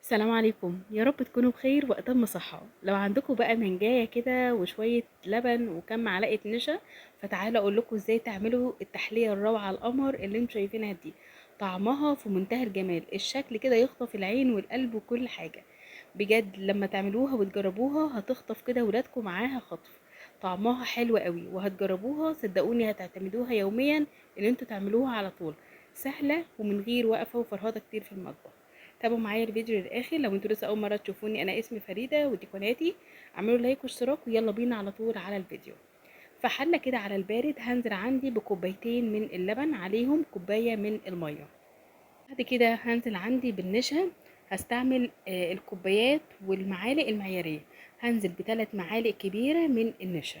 السلام عليكم، يا رب تكونوا بخير وأتم صحة. لو عندكم بقى منجاية كده وشوية لبن وكم معلقة نشا، فتعالوا اقول لكم ازاي تعملوا التحلية الروعة القمر اللي انتوا شايفينها دي. طعمها في منتهى الجمال، الشكل كده يخطف العين والقلب وكل حاجة. بجد لما تعملوها وتجربوها هتخطف كده ولادكم معاها خطف. طعمها حلو قوي وهتجربوها صدقوني هتعتمدوها يوميا ان انتوا تعملوها على طول. سهلة ومن غير وقفة وفرهدة كتير في المطبخ. تابعوا معايا الفيديو للاخر. لو انتوا لسه اول مره تشوفوني، انا اسمي فريده ودي قناتي. اعملوا لايك واشتراك ويلا بينا على طول على الفيديو. في حله كده على البارد هنزل عندي بكوبايتين من اللبن، عليهم كوبايه من الميه. بعد كده هنزل عندي بالنشا. هستعمل الكوبايات والمعالق المعياريه. هنزل بثلاث معالق كبيره من النشا.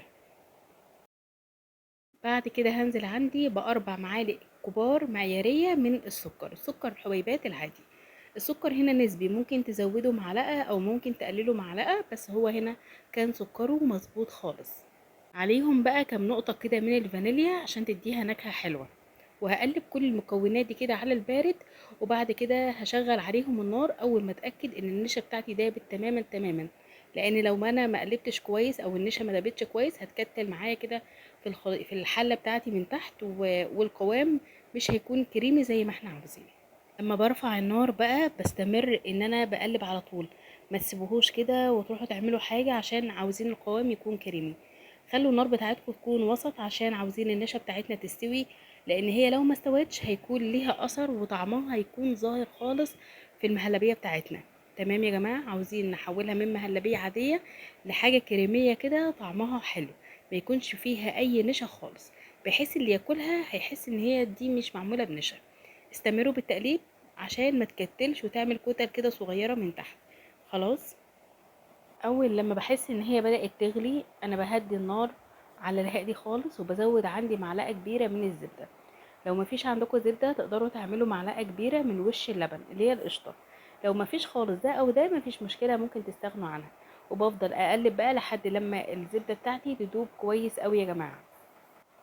بعد كده هنزل عندي بأربع معالق كبار معيارية من السكر الحبيبات العادي. السكر هنا نسبي، ممكن تزودوا معلقة أو ممكن تقللوا معلقة، بس هو هنا كان سكره مظبوط خالص. عليهم بقى كام نقطة كده من الفانيليا عشان تديها نكهة حلوة. وهقلب كل المكونات دي كده على البارد. وبعد كده هشغل عليهم النار اول ما اتاكد ان النشا بتاعتي دابت تماما تماما. لان لو ما انا ما قلبتش كويس او النشا ما دابتش كويس هتكتل معايا كده في الحله بتاعتي من تحت والقوام مش هيكون كريمي زي ما احنا عاوزين. اما برفع النار بقى بستمر ان انا بقلب على طول. ما تسيبوهوش كده وتروحوا تعملوا حاجه عشان عاوزين القوام يكون كريمي. خلوا النار بتاعتكم تكون وسط عشان عاوزين النشا بتاعتنا تستوي. لان هي لو ما استوتش هيكون ليها اثر وطعمها هيكون ظاهر خالص في المهلبيه بتاعتنا. تمام يا جماعه، عاوزين نحولها من مهلبيه عاديه لحاجه كريميه كده طعمها حلو. ما يكونش فيها اي نشا خالص، بحيث اللي ياكلها هيحس ان هي دي مش معموله بنشا. استمروا بالتقليب عشان ما تكتلش وتعمل كتل كده صغيره من تحت. خلاص. اول لما بحس ان هي بدأت تغلي انا بهدي النار على الهادي خالص وبزود عندي معلقة كبيرة من الزبدة. لو مفيش عندكم زبدة تقدروا تعملوا معلقة كبيرة من وش اللبن اللي هي القشطة. لو مفيش خالص ده او ده مفيش مشكلة، ممكن تستغنوا عنها. وبفضل اقلب بقى لحد لما الزبدة بتاعتي تدوب كويس قوي يا جماعة.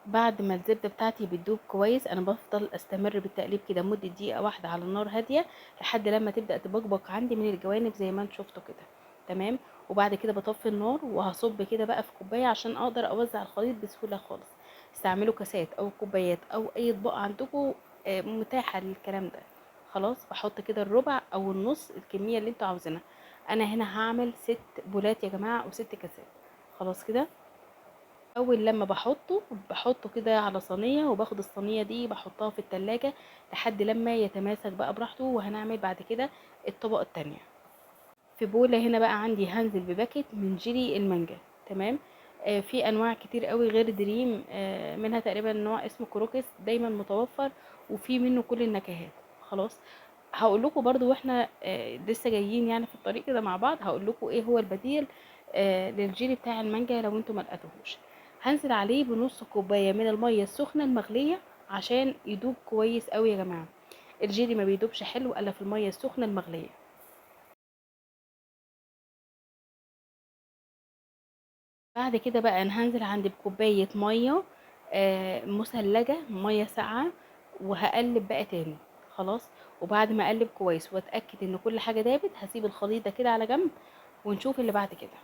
بعد ما الزبدة بتاعتي بتدوب كويس انا بفضل استمر بالتقليب كده مدة دقيقة واحدة على النار هادية لحد لما تبدأ تبقبق عندي من الجوانب زي ما انتوا شفتوا كده. تمام. وبعد كده بطفي النار وهصب كده بقى في كوباية عشان اقدر اوزع الخليط بسهولة خالص. استعملوا كاسات او كوبايات او اي اطباق عندكم متاحة للكلام ده. خلاص بحط كده الربع او النص الكمية اللي انتوا عاوزينها. انا هنا هعمل 6 بولات يا جماعة او 6 كاسات. خلاص كده. اول لما بحطه كده على صينيه وباخد الصينيه دي بحطها في التلاجة لحد لما يتماسك بقى براحته. وهنعمل بعد كده الطبقه التانية. في بوله هنا بقى عندي هنزل بباكت من جيلي المانجا. تمام. في انواع كتير قوي غير دريم، منها تقريبا نوع اسمه كروكس دايما متوفر. وفي منه كل النكهات. خلاص. هقول لكم برضو واحنا لسه جايين يعني في الطريق كده مع بعض هقول لكم ايه هو البديل للجيلي بتاع المانجا لو انتم ما لقيتوهوش. هنزل عليه بنص كوبايه من الميه السخنه المغليه عشان يدوب كويس قوي يا جماعه. الجيلي ما بيدوبش حلو الا في الميه السخنه المغليه. بعد كده بقى انا هنزل عندي بكوبايه ميه مثلجه ميه ساقعه. وهقلب بقى تاني. خلاص. وبعد ما اقلب كويس واتاكد ان كل حاجه دابت هسيب الخليط ده كده على جنب. ونشوف اللي بعد كده.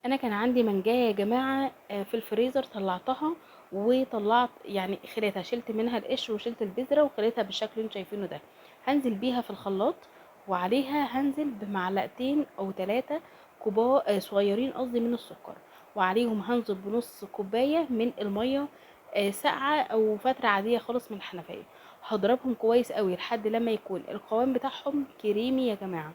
انا كان عندي منجايه يا جماعه في الفريزر طلعتها. وطلعت يعني خليتها شلت منها القشر وشلت البذره وخليتها بالشكل اللي انتوا شايفينه ده. هنزل بيها في الخلاط. وعليها هنزل بمعلقتين او 3 كوبا صغيرين قصدي من السكر. وعليهم هنزل بنص كوبايه من الميه ساقعه او فتره عاديه خالص من الحنفيه. هضربهم كويس قوي لحد لما يكون القوام بتاعهم كريمي يا جماعه.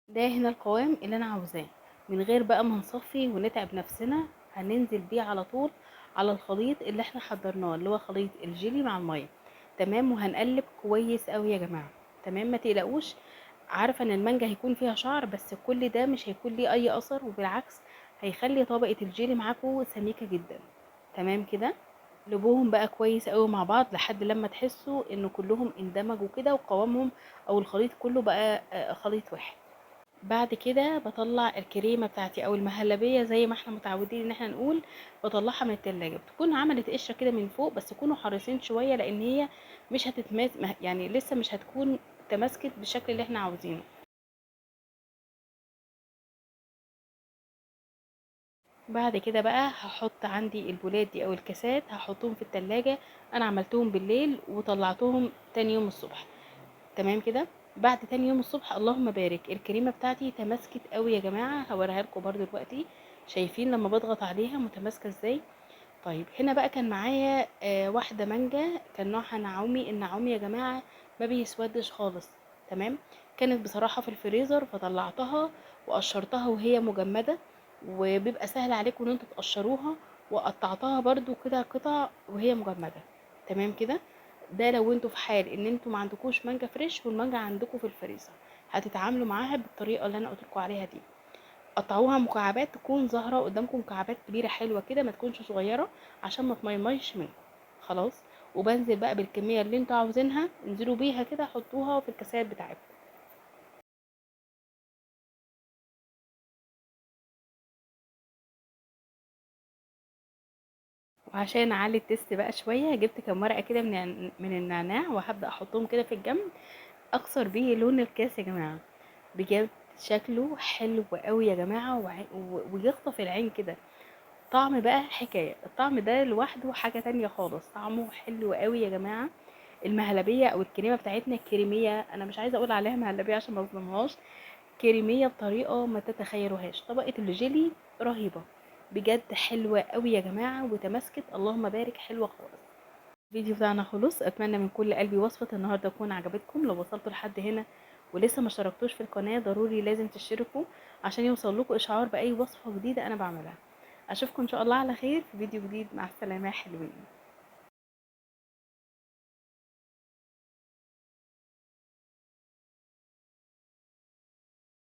ده هنا القوام اللي انا عاوزاه. من غير بقى ما نصفي ونتعب نفسنا هننزل بيه على طول على الخليط اللي احنا حضرناه اللي هو خليط الجيلي مع الميه. تمام. وهنقلب كويس قوي يا جماعه. تمام ما تقلقوش. عارفه ان المانجا هيكون فيها شعر بس كل ده مش هيكون ليه اي اثر وبالعكس هيخلي طبقه الجيلي معاكم سميكه جدا. تمام كده. قلبوهم بقى كويس قوي مع بعض لحد لما تحسوا ان كلهم اندمجوا كده وقوامهم او الخليط كله بقى خليط واحد. بعد كده بطلع الكريمه بتاعتي او المهلبيه زي ما احنا متعودين ان احنا نقول. بطلعها من التلاجة بتكون عملت قشره كده من فوق بس كونوا حريصين شويه لان هي مش هتتماس يعني لسه مش هتكون وتماسكت بالشكل اللي احنا عاوزينه. بعد كده بقى هحط عندي البولات دي او الكاسات، هحطهم في التلاجة. انا عملتهم بالليل وطلعتهم تاني يوم الصبح. تمام كده. بعد تاني يوم الصبح اللهم بارك الكريمه بتاعتي تماسكت قوي يا جماعه، هوريها لكم برده دلوقتي. شايفين لما بضغط عليها متماسكه ازاي؟ طيب هنا بقى كان معايا واحده مانجا، كان نوعها نعومي. النعومي يا جماعه ما بيسودش خالص. تمام. كانت بصراحه في الفريزر فطلعتها وقشرتها وهي مجمده، وبيبقى سهل عليكم ان انتوا تقشروها. وقطعتها برده كده قطع وهي مجمده. تمام كده. ده لو انتوا في حال ان انتوا ما عندكوش مانجا فريش والمانجا عندكم في الفريزر، هتتعاملوا معاها بالطريقه اللي انا قلت لكم عليها دي. قطعوها مكعبات تكون ظاهره قدامكم، مكعبات كبيره حلوه كده، ما تكونش صغيره عشان ما تميميش منكم. خلاص. وبنزل بقى بالكميه اللي انتوا عاوزينها، انزلوا بيها كده، حطوها في الكاسات بتاعتكم. وعشان اعلي التست بقى شويه، جبت كام ورقه كده من النعناع، وهبدا احطهم كده في الجنب، اكسر بيه لون الكاس يا جماعه. بجد شكله حلو قوي يا جماعه، ويخطف العين كده. طعم بقى حكايه، الطعم ده لوحده حاجه تانية خالص، طعمه حلو قوي يا جماعه. المهلبيه او الكريمه بتاعتنا كريميه، انا مش عايزه اقول عليها مهلبيه عشان ما اظلمهاش، كريميه بطريقه ما تتخيلوهاش. طبقه الجيلي رهيبه. بجد حلوه قوي يا جماعه، وتماسكت اللهم بارك، حلوه خالص. الفيديو بتاعنا خلص، اتمنى من كل قلبي وصفة النهاردة تكون عجبتكم. لو وصلتوا لحد هنا ولسه ما اشتركتوش في القناة، ضروري لازم تشتركوا عشان يوصل لكم اشعار باي وصفة جديدة انا بعملها. اشوفكم ان شاء الله على خير في فيديو جديد. مع السلامة يا حلوين.